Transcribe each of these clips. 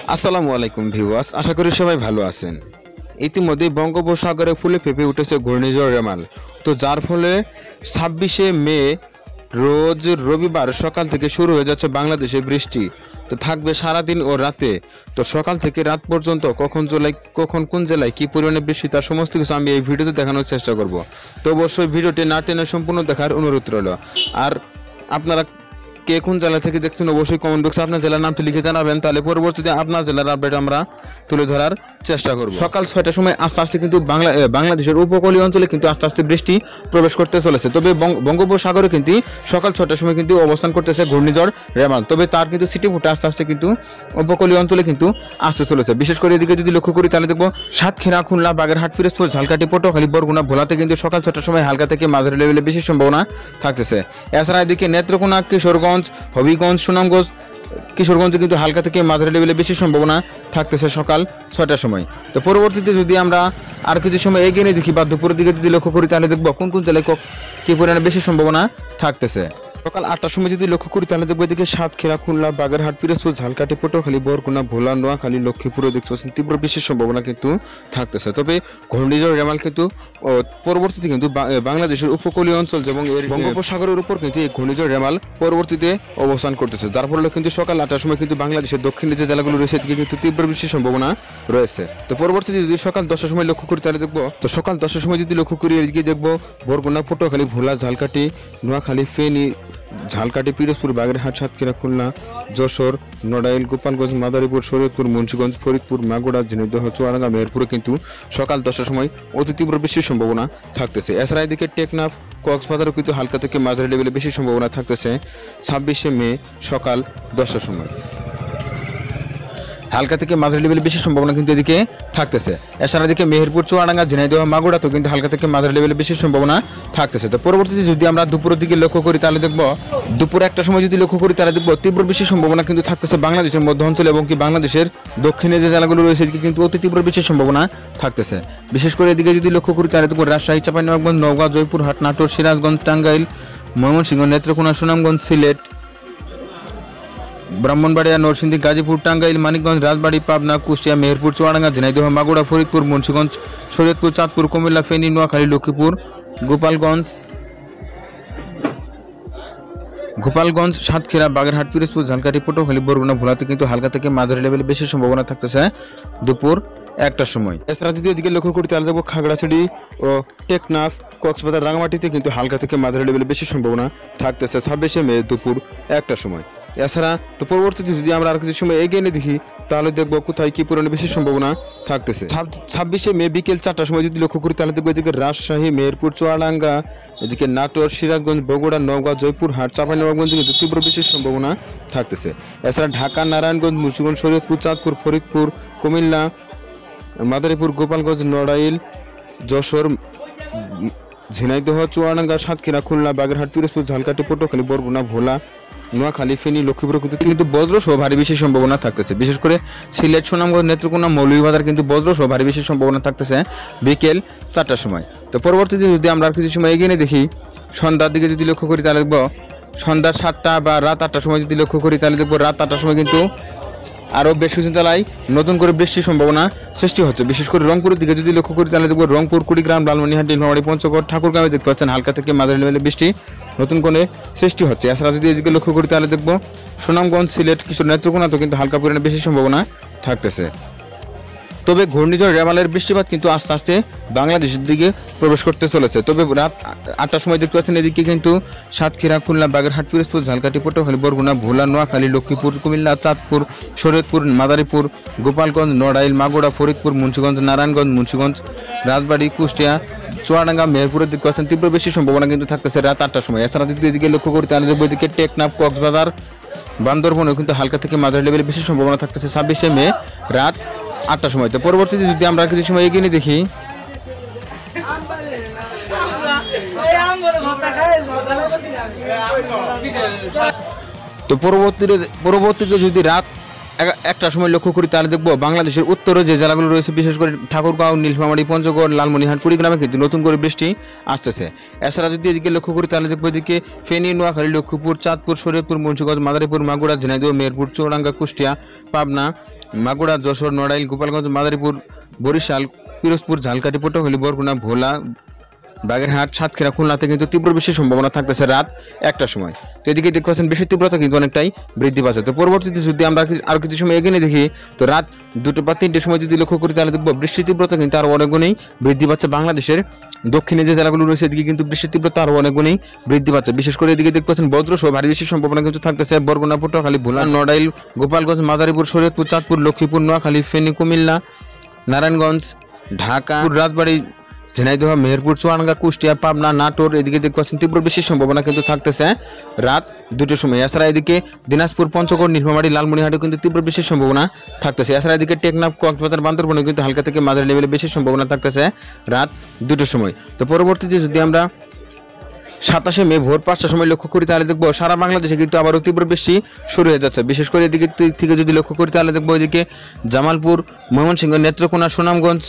আসসালামু আলাইকুম ভিউয়ার্স, আশা করি সবাই ভালো আছেন। ইতিমধ্যে বঙ্গোপসাগরে ফুলে ফেঁপে উঠেছে ঘূর্ণিঝড় রেমাল। তো যার ফলে 26শে মে রোজ রবিবার সকাল থেকে শুরু হয়ে যাচ্ছে বাংলাদেশে বৃষ্টি। তো থাকবে সারাদিন ও রাতে। তো সকাল থেকে রাত পর্যন্ত কখন কোন জেলায় কি পরিমাণে বৃষ্টি তার সমস্ত কিছু আমি এই ভিডিওতে দেখানোর চেষ্টা করব। তো অবশ্যই ভিডিওটি না টেনে সম্পূর্ণ দেখার অনুরোধ রইল। আর আপনারা কে কোন জেলা থেকে দেখছেন অবশ্যই কমেন্ট বক্সে আপনার জেলার নামটি লিখে জানাবেন, তাহলে পরবর্তীতে আপনার জেলার আপডেট আমরা তুলে ধরার চেষ্টা করব। সকাল 6টার সময় আস্তে আস্তে কিন্তু বাংলাদেশের উপকূলীয় অঞ্চলে কিন্তু আস্তে আস্তে বৃষ্টি প্রবেশ করতে চলেছে। তবে বঙ্গোপসাগরে কিন্তু সকাল 6টার সময় কিন্তু অবস্থান করতেছে ঘূর্ণিঝড় রেমাল। তবে তার কিন্তু সিটি ফুটে আস্তে আস্তে কিন্তু উপকূলীয় অঞ্চলে কিন্তু আসতে চলেছে। বিশেষ করে এদিকে যদি লক্ষ্য করি তাহলে দেখবো সাতক্ষীরা, খুলনা, বাগেরহাট, পিরোজপুর, ঝালকাঠি, পটুয়াখালী, বরগুনা, ভোলাতে কিন্তু সকাল 6টার সময় হালকা থেকে মাঝারি লেভেলে বেশি সম্ভাবনা থাকতেছে। এছাড়া এদিকে নেত্রকোনা, কিশোরগঞ্জ, হবিগঞ্জ, সুনামগঞ্জ, কিশোরগঞ্জে কিন্তু হালকা থেকে মাঝারি লেভেলে বেশি সম্ভাবনা থাকতেছে সকাল 6টার সময়। তো পরবর্তীতে যদি আমরা আর কিছু সময় এগিয়ে নিয়ে দেখি বা দুপুরের দিকে যদি লক্ষ্য করি তাহলে দেখবো কোন কোন জেলায় কি পরিমাণে বেশি সম্ভাবনা থাকতেছে। সকাল 8টার সময় যদি লক্ষ্য করি তাহলে দেখবো এদিকে সাতক্ষীরা, খুলনা, বাগেরহাট, পিরোজপুর, ঝালকাঠি, পটুয়াখালী, বরগুনা, ভোলা, নোয়াখালী, লক্ষ্মীপুরে দেখতে পাচ্ছেন তীব্র বৃষ্টির সম্ভাবনা কিন্তু থাকতেছে। তবে ঘূর্ণিঝড় রেমাল কিন্তু পরবর্তীতে কিন্তু বাংলাদেশের উপকূলীয় অঞ্চল এবং এর বঙ্গোপসাগরের উপর কিন্তু এই ঘূর্ণিঝড় রেমাল পরবর্তীতে অবস্থান করতেছে। যার ফলে কিন্তু সকাল 8টার সময় কিন্তু বাংলাদেশের দক্ষিণে যে জেলাগুলো রয়েছে এদিকে কিন্তু তীব্র বৃষ্টির সম্ভাবনা রয়েছে। তো পরবর্তীতে যদি সকাল 10টার সময় লক্ষ্য করি তাহলে দেখবো, তো সকাল 10টার সময় যদি লক্ষ্য করি এদিকে দেখবো বরগুনা, পটুয়াখালী, ভোলা, ঝালকাঠি, নোয়াখালী, ফেনী, ঝালকাঠি, পিরোজপুর, বাগেরহাট, সাতক্ষীরা, খুলনা, যশোর, নড়াইল, গোপালগঞ্জ, মাদারীপুর, শরীয়তপুর, মুন্সিগঞ্জ, ফরিদপুর, মাগুরা, ঝিনাইদহ, চুয়াডাঙ্গা, মেহেরপুরে কিন্তু সকাল 10টার সময় অতি তীব্র বৃষ্টির সম্ভাবনা থাকতেছে। এছাড়া এদিকে টেকনাফ, কক্সবাজারও কিন্তু হালকা থেকে মাঝারি লেভেলে বেশি সম্ভাবনা থাকতেছে 26শে মে সকাল 10টার সময়। হালকা থেকে মাঝারি লেভেলে বেশি সম্ভাবনা কিন্তু এদিকে থাকতেছে। এছাড়া এদিকে মেহেরপুর, চুয়াডাঙ্গা, ঝিনাইদহ, মাগুরাতেও কিন্তু হালকা থেকে মাঝারি লেভেলে বেশি সম্ভাবনা থাকতেছে। তো পরবর্তীতে যদি আমরা দুপুরের দিকে লক্ষ্য করি তাহলে দেখবো, দুপুরে 1টার সময় যদি লক্ষ্য করি তাহলে দেখবো তীব্র বৃষ্টির সম্ভাবনা কিন্তু থাকতেছে বাংলাদেশের মধ্য অঞ্চলে এবং কি বাংলাদেশের দক্ষিণে যে জেলাগুলো রয়েছে এদিকে কিন্তু অতি তীব্র বৃষ্টির সম্ভাবনা থাকতেছে। বিশেষ করে এদিকে যদি লক্ষ্য করি তাহলে দেখবো রাজশাহী, চাঁপাইনবাবগঞ্জ, নওগাঁ, জয়পুরহাট, নাটোর, সিরাজগঞ্জ, টাঙ্গাইল, ময়মনসিংহ, নেত্রকোনা, সুনামগঞ্জ, সিলেট, ব্রাহ্মণবাড়িয়া, নরসিংদী, গাজীপুর, টাঙ্গাইল, মানিকগঞ্জ, রাজবাড়ী, পাবনা, কুষ্টিয়া, মেহেরপুর, চুয়াডাঙ্গা, ঝিনাইদহ, মাগুরা, ফরিদপুর, মুন্সিগঞ্জ, শরীয়তপুর, চাঁদপুর, কুমিল্লা, ফেনী, নোয়াখালী, লক্ষ্মীপুর, গোপালগঞ্জ, সাতক্ষীরা, বাগেরহাট, পিরোজপুর, ঝালকাঠি, পটুয়াখালী, বরগুনা, ভোলাতে কিন্তু হালকা থেকে মাঝারি লেভেলে বেশি সম্ভাবনা থাকতেছে দুপুর 1টার সময়। এছাড়া যদি এদিকে লক্ষ্য করি তাহলে দেখবো খাগড়াছড়ি ও টেকনাফ, কক্সবাজার, রাঙামাটিতে কিন্তু হালকা থেকে মাঝারি লেভেলে বেশি সম্ভাবনা থাকতেছে 26শে মে দুপুর 1টার সময়। এছাড়া তো পরবর্তীতে যদি আমরা আর কিছু সময় এগিয়ে নিয়ে দেখি তাহলে দেখবো কোথায় কি পরিমাণে বেশি সম্ভাবনা থাকতেছে। 26শে মে বিকেল 4টার সময় যদি লক্ষ্য করি তাহলে দেখবো এদিকে রাজশাহী, মেহেরপুর, চুয়াডাঙ্গা, এদিকে নাটোর, সিরাজগঞ্জ, বগুড়া, নওগাঁ, জয়পুরহাট, চাঁপাইনবাবগঞ্জে কিন্তু তীব্র বৃষ্টির সম্ভাবনা থাকতেছে। এছাড়া ঢাকা, নারায়ণগঞ্জ, মুন্সিগঞ্জ, শরীয়তপুর, চাঁদপুর, ফরিদপুর, কুমিল্লা, মাদারীপুর, গোপালগঞ্জ, নড়াইল, যশোর, ঝিনাইদহ, চুয়াডাঙ্গা, সাতক্ষীরা, খুলনা, বাগেরহাট, পিরোজপুর, ঝালকাঠি, পটুয়াখালী, বরগুনা, ভোলা, নোয়াখালী, ফেনী, লক্ষ্মীপুর কিন্তু বজ্রসহ ভারী বেশি সম্ভাবনা থাকতেছে। বিশেষ করে সিলেট, সুনামগঞ্জ, নেত্রকোনা, মৌলভীবাজার কিন্তু বজ্রসহ ভারী বেশি সম্ভাবনা থাকতেছে বিকেল 4টার সময়। তো পরবর্তীতে যদি আমরা আর কিছু সময় এগিয়ে দেখি সন্ধ্যার দিকে যদি লক্ষ্য করি তাহলে দেখবো সন্ধ্যা 7টা বা রাত 8টার সময় যদি লক্ষ্য করি তাহলে দেখবো রাত 8টার সময় কিন্তু আরও বেশ কিছু জেলায় নতুন করে বৃষ্টির সম্ভাবনা সৃষ্টি হচ্ছে। বিশেষ করে রংপুরের দিকে যদি লক্ষ্য করি তাহলে দেখবো রংপুর, কুড়িগ্রাম, লালমনিরহাট, নীলফামারী, পঞ্চগড়, ঠাকুরগাঁওয়ে দেখতে পাচ্ছেন হালকা থেকে মাঝারি লেভেলে বৃষ্টি নতুন করে সৃষ্টি হচ্ছে। এছাড়া যদি এদিকে লক্ষ্য করি তাহলে দেখবো সুনামগঞ্জ, সিলেট, কিছু নেত্রকোনাতেও কিন্তু হালকা পরিমাণে বেশি সম্ভাবনা থাকতেছে। তবে ঘূর্ণিঝড় রেমালের বৃষ্টিপাত কিন্তু আস্তে আস্তে বাংলাদেশের দিকে প্রবেশ করতে চলেছে। তবে রাত 8টার সময় দেখতে পাচ্ছেন এদিকে কিন্তু সাতক্ষীরা, খুলনা, বাগেরহাট, পিরোজপুর, ঝালকাঠি, পটুয়াখালী, বরগুনা, ভোলা, নোয়াখালী, লক্ষ্মীপুর, কুমিল্লা, চাঁদপুর, শরীয়তপুর, মাদারীপুর, গোপালগঞ্জ, নড়াইল, মাগুরা, ফরিদপুর, মুন্সিগঞ্জ, নারায়ণগঞ্জ, মুন্সিগঞ্জ, রাজবাড়ী, কুষ্টিয়া, চুয়াডাঙ্গা, মেহেরপুরের দিকে পাচ্ছেন তীব্র বেশি সম্ভাবনা কিন্তু থাকতেছে রাত 8টার সময়। এছাড়া যদি এদিকে লক্ষ্য করি তাহলে দেখবো এদিকে টেকনাফ, কক্সবাজার, বান্দরবনেও কিন্তু হালকা থেকে মাঝারি লেভেলে বেশি সম্ভাবনা থাকতেছে 26শে মে রাত 8টার সময়। তো পরবর্তীতে যদি আমরা কিছু সময় এগিয়ে নিয়ে দেখি তো পরবর্তীতে যদি রাত 1টার সময় লক্ষ্য করি তাহলে দেখবো বাংলাদেশের উত্তরে যে জেলাগুলো রয়েছে বিশেষ করে ঠাকুরগাঁও, নীলফামারী, পঞ্চগড়, লালমনিরহাট, কুড়িগ্রামে কিন্তু নতুন করে বৃষ্টি আসতেছে। এছাড়া যদি এদিকে লক্ষ্য করি তাহলে দেখবো এদিকে ফেনী, নোয়াখালী, লক্ষ্মীপুর, চাঁদপুর, শরীয়তপুর, মুন্সিগঞ্জ, মাদারীপুর, মাগুরা, ঝিনাইদহ, মেহেরপুর, চুয়াডাঙ্গা, কুষ্টিয়া, পাবনা, মাগুরা, যশোর, নড়াইল, গোপালগঞ্জ, মাদারীপুর, বরিশাল, পিরোজপুর, ঝালকাঠি, পটুয়াখালী, বরগুনা, ভোলা, বাগেরহাট, সাতক্ষীরা, খুলনাতে কিন্তু তীব্র বৃষ্টির সম্ভাবনা থাকতেছে রাত 1টার সময়। তো এদিকে দেখতে পাচ্ছেন বৃষ্টির তীব্রতা কিন্তু অনেকটাই বৃদ্ধি পাচ্ছে। তো পরবর্তীতে যদি আমরা আরো কিছু সময় এগিয়ে দেখি, তো রাত 2টা বা 3টের সময় যদি লক্ষ্য করি তাহলে দেখবো বৃষ্টির তীব্রতা কিন্তু আরো অনেক গুণেই বৃদ্ধি পাচ্ছে। বাংলাদেশের দক্ষিণে যে জেলাগুলো রয়েছে এদিকে কিন্তু বৃষ্টির তীব্রতা আরো অনেক গুণেই বৃদ্ধি পাচ্ছে। বিশেষ করে এদিকে দেখতে পাচ্ছেন বজ্রসহ ভারী বৃষ্টির সম্ভাবনা কিন্তু থাকতেছে বরগুনা, পটুয়াখালী, ভোলা, নড়াইল, গোপালগঞ্জ, মাদারীপুর, শরীয়তপুর, চাঁদপুর, লক্ষ্মীপুর, নোয়াখালী, ফেনী, কুমিল্লা, নারায়ণগঞ্জ, ঢাকা, রাজবাড়ী, ঝিনাইদহ, মেহেরপুর, চুয়াডাঙ্গা, কুষ্টিয়া, পাবনা, নাটোর, এদিকে দেখতে পাচ্ছেন তীব্র বৃষ্টির সম্ভাবনা কিন্তু থাকতেছে রাত 2টোর সময়। এছাড়া এদিকে দিনাজপুর, পঞ্চগড়, নীলফামারী, লালমনিরহাটেও কিন্তু তীব্র বৃষ্টির সম্ভাবনা থাকতেছে। এছাড়া এদিকে টেকনাফ, কক্সবাজার, বান্দরবনে কিন্তু হালকা থেকে মাঝারি লেভেলে বেশির সম্ভাবনা থাকতেছে রাত 2টোর সময়। তো পরবর্তীতে যদি আমরা 27শে মে ভোর 5টার সময় লক্ষ্য করি তাহলে দেখবো সারা বাংলাদেশে কিন্তু আবারও তীব্র বৃষ্টি শুরু হয়ে যাচ্ছে। বিশেষ করে এদিকে থেকে যদি লক্ষ্য করি তাহলে দেখবো এদিকে জামালপুর, ময়মনসিংহ, নেত্রকোনা, সুনামগঞ্জ,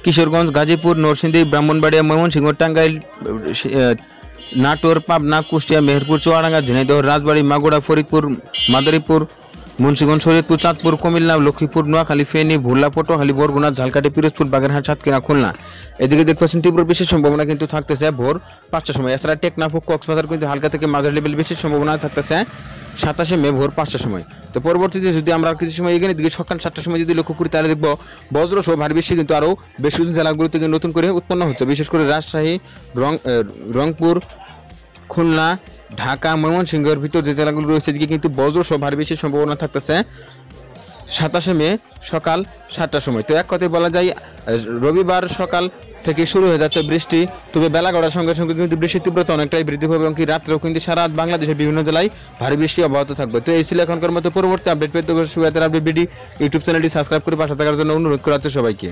কিশোরগঞ্জ, গাজীপুর, নরসিংদী, ব্রাহ্মণবাড়িয়া, ময়মনসিংহ, টাঙ্গাইল, নাটোর, পাবনা, কুষ্টিয়া, মেহেরপুর, চুয়াডাঙ্গা, ঝিনাইদহ, রাজবাড়ী, মাগুরা, ফরিদপুর, মাদারীপুর, মুন্সিগঞ্জ, শরীয়তপুর, চাঁদপুর, কুমিল্লা, লক্ষ্মীপুর, নোয়াখালী, ফেনী, ভোলা, পটুয়াখালী, বরগুনা, ঝালকাঠি, পিরোজপুর, বাগেরহাট, সাতক্ষীরা, খুলনা, এদিকে দেখতে পাচ্ছেন তীব্র বৃষ্টির সম্ভাবনা কিন্তু থাকতেছে ভোর 5টার সময়। এছাড়া টেকনাফ ও কক্সবাজার কিন্তু হালকা থেকে মাঝারি লেভেল বৃষ্টির সম্ভাবনা থাকতেছে 27শে মে ভোর 5টার সময়। তো পরবর্তীতে যদি আমরা কিছু সময় এগিয়ে দিকে সকাল 7টার সময় যদি লক্ষ্য করি তাহলে দেখবো বজ্রসহ ভারী বৃষ্টি কিন্তু আরও বেশ কিছু জেলাগুলো থেকে নতুন করে উৎপন্ন হচ্ছে। বিশেষ করে রাজশাহী, রংপুর, খুলনা, ঢাকা, ময়মনসিংহের ভিতর যে জেলাগুলো রয়েছে এদিকে কিন্তু বজ্রসহ ভারী বৃষ্টির সম্ভাবনা থাকতেছে 27শে মে সকাল 7টার সময়। তো এক কথায় বলা যায় রবিবার সকাল থেকে শুরু হয়ে যাচ্ছে বৃষ্টি, তবে বেলা গড়ার সঙ্গে সঙ্গে কিন্তু বৃষ্টির তীব্রতা অনেকটাই বৃদ্ধি পাবে এবং কি রাত্রেও কিন্তু সারা রাত বাংলাদেশের বিভিন্ন জেলায় ভারী বৃষ্টি অব্যাহত থাকবে। তো এই ছিল এখনকার মতো। পরবর্তী আপডেট পেতে ইউটিউব চ্যানেলটি সাবস্ক্রাইব করে পাশে থাকার জন্য অনুরোধ করা হচ্ছে সবাইকে।